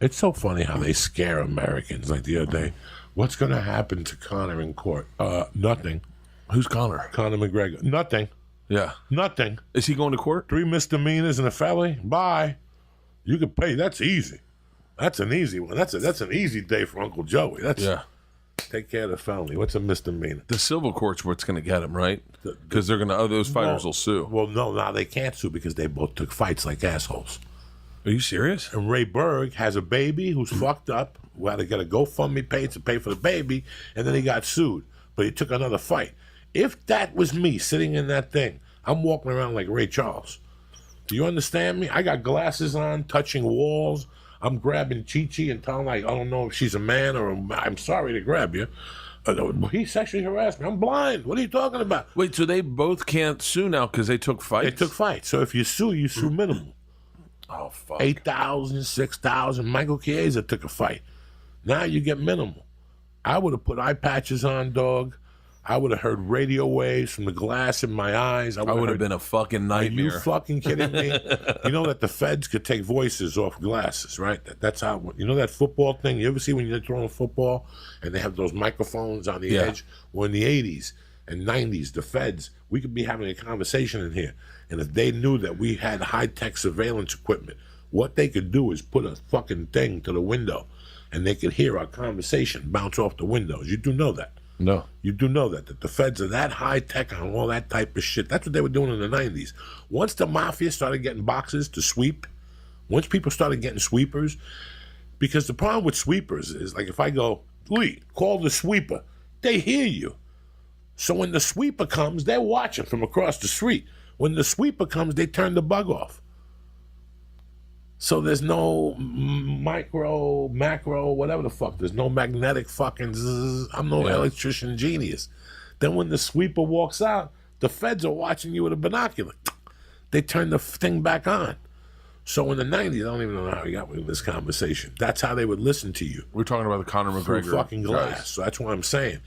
It's so funny how they scare Americans. Like the other day, what's going to happen to Conor in court? Nothing. Who's Conor? Conor McGregor. Nothing. Yeah. Nothing. Is he going to court? 3 misdemeanors and a felony. Bye. You can pay. That's easy. That's an easy one. That's an easy day for Uncle Joey. Take care of the felony. What's a misdemeanor? The civil court's what's going to get him, right? Because they're going to. Those fighters will sue. Well, no, now they can't sue because they both took fights like assholes. Are you serious? And Ray Berg has a baby who's fucked up. Who had to get a GoFundMe page to pay for the baby, and then he got sued. But he took another fight. If that was me sitting in that thing, I'm walking around like Ray Charles. Do you understand me? I got glasses on, touching walls. I'm grabbing Chi-Chi and telling like, I don't know if she's a man or I'm sorry to grab you. He sexually harassed me. I'm blind. What are you talking about? Wait, so they both can't sue now because they took fights? They took fights. So if you sue minimal. Oh, fuck. 8,000, 6,000. Michael Chiesa took a fight. Now you get minimal. I would have put eye patches on, dog. I would have heard radio waves from the glass in my eyes. I would have been a fucking nightmare. Are you fucking kidding me? You know that the feds could take voices off glasses, right? That's how, you know that football thing? You ever see when you're throwing football and they have those microphones on the edge? Well, in the 80s and 90s, the feds, we could be having a conversation in here. And if they knew that we had high-tech surveillance equipment, what they could do is put a fucking thing to the window and they could hear our conversation bounce off the windows. You do know that. No. You do know that the feds are that high tech on all that type of shit. That's what they were doing in the 90s. Once the mafia started getting boxes to sweep, once people started getting sweepers, because the problem with sweepers is like if I go, Lee, call the sweeper, they hear you. So when the sweeper comes, they're watching from across the street. When the sweeper comes, they turn the bug off. So there's no micro, macro, whatever the fuck. There's no magnetic fucking zzz. I'm no electrician genius. Then when the sweeper walks out, the feds are watching you with a binocular. They turn the thing back on. So in the 90s, I don't even know how we got with this conversation. That's how they would listen to you. We're talking about the Conor McGregor. Through fucking glass. Guys. So that's why I'm saying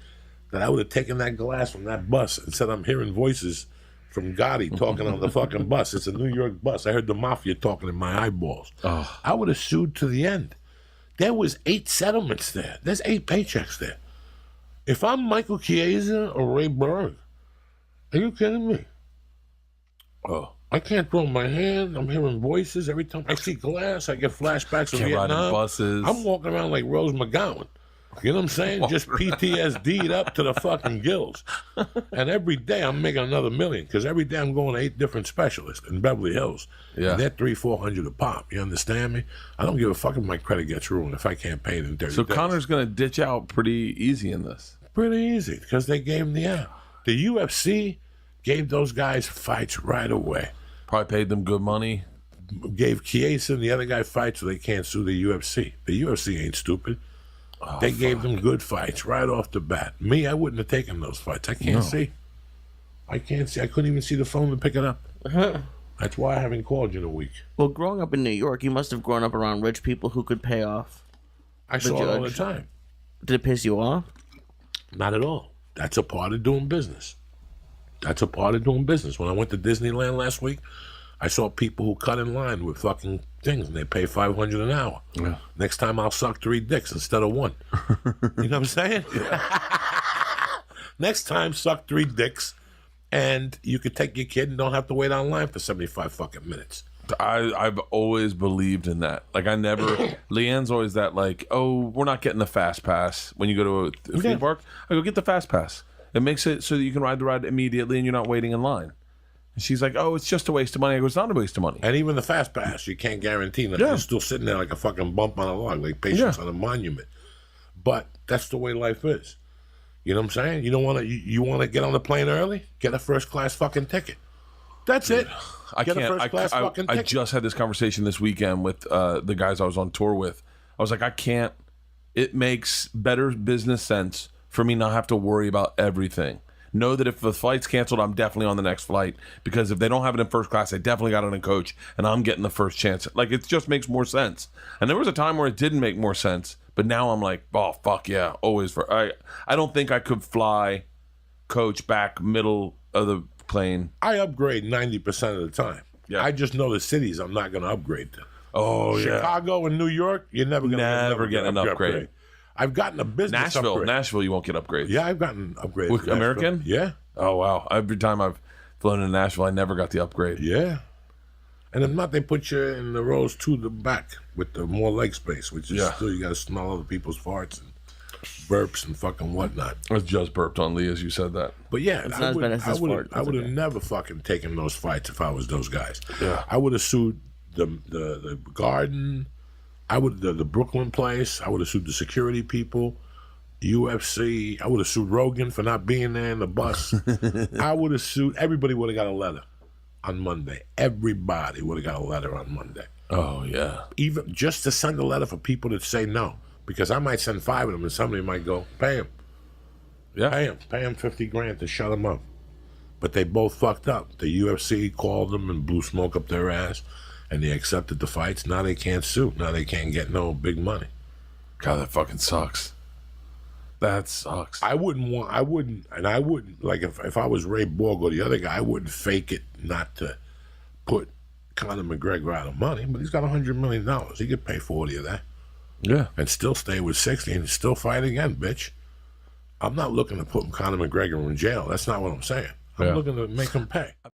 that I would have taken that glass from that bus and said I'm hearing voices from Gotti talking on the fucking bus. It's a New York bus. I heard the mafia talking in my eyeballs. Oh. I would have sued to the end. There was 8 settlements there. There's 8 paychecks there. If I'm Michael Chiesa or Ray Berg, are you kidding me? Oh. I can't throw my hand. I'm hearing voices. Every time I see glass, I get flashbacks of Vietnam. Ride in buses. I'm walking around like Rose McGowan. You know what I'm saying? Just PTSD'd up to the fucking gills. And every day I'm making another million because every day I'm going to 8 different specialists in Beverly Hills. Yeah. And they're $300-400 a pop. You understand me? I don't give a fuck if my credit gets ruined if I can't pay it in 30 days. So Conor's going to ditch out pretty easy in this. Pretty easy because they gave him the UFC gave those guys fights right away. Probably paid them good money. Gave Chiesa and the other guy fights so they can't sue the UFC. The UFC ain't stupid. Oh, they gave them good fights right off the bat. Me, I wouldn't have taken those fights. I can't see. I can't see. I couldn't even see the phone to pick it up. That's why I haven't called you in a week. Well, growing up in New York, you must have grown up around rich people who could pay off. I saw it all the time. Did it piss you off? Not at all. That's a part of doing business. That's a part of doing business. When I went to Disneyland last week, I saw people who cut in line with fucking things, and they pay $500 an hour. Yeah. Next time, I'll suck 3 dicks instead of 1. You know what I'm saying? Next time, suck 3 dicks, and you could take your kid and don't have to wait online for 75 fucking minutes. I've always believed in that. Like, I never... Leanne's always that, like, oh, we're not getting the fast pass when you go to a theme park. I go, get the fast pass. It makes it so that you can ride the ride immediately and you're not waiting in line. And she's like, oh, it's just a waste of money. I go, it's not a waste of money. And even the fast pass, you can't guarantee that. You're still sitting there like a fucking bump on a log, like patience on a monument. But that's the way life is. You know what I'm saying? You don't want to. You want to get on the plane early? Get a first class fucking ticket. That's it. I just had this conversation this weekend with the guys I was on tour with. I was like, I can't. It makes better business sense for me not have to worry about everything. Know that if the flight's canceled, I'm definitely on the next flight, because if they don't have it in first class, they definitely got it in coach, and I'm getting the first chance. Like, it just makes more sense. And there was a time where it didn't make more sense, but now I'm like, oh, fuck yeah, always. I don't think I could fly coach back middle of the plane. I upgrade 90% of the time. Yeah. I just know the cities I'm not going to upgrade to. Oh, Chicago and New York, you're never gonna get an upgrade. I've gotten a business upgrade. Nashville, you won't get upgrades. Yeah, I've gotten upgrades. With American? Yeah. Oh, wow. Every time I've flown to Nashville, I never got the upgrade. Yeah. And if not, they put you in the rows to the back with the more leg space, which is still, you got to smell other people's farts and burps and fucking whatnot. I just burped on Lee as you said that. But yeah, it's not as bad as his fart. I would have never fucking taken those fights if I was those guys. Yeah. I would have sued the Garden. The Brooklyn place. I would have sued the security people, UFC. I would have sued Rogan for not being there in the bus. I would have sued. Everybody would have got a letter on Monday. Everybody would have got a letter on Monday. Oh yeah. Even just to send a letter for people that say no, because I might send 5 of them, and somebody might go, pay him. Yeah. Pay him $50,000 to shut him up. But they both fucked up. The UFC called them and blew smoke up their ass. And they accepted the fights. Now they can't sue. Now they can't get no big money. God, that fucking sucks. That sucks. I wouldn't, like if I was Ray Borg or the other guy, I wouldn't fake it not to put Conor McGregor out of money, but he's got $100 million. He could pay 40 of that. Yeah. And still stay with 60 and still fight again, bitch. I'm not looking to put Conor McGregor in jail. That's not what I'm saying. I'm looking to make him pay.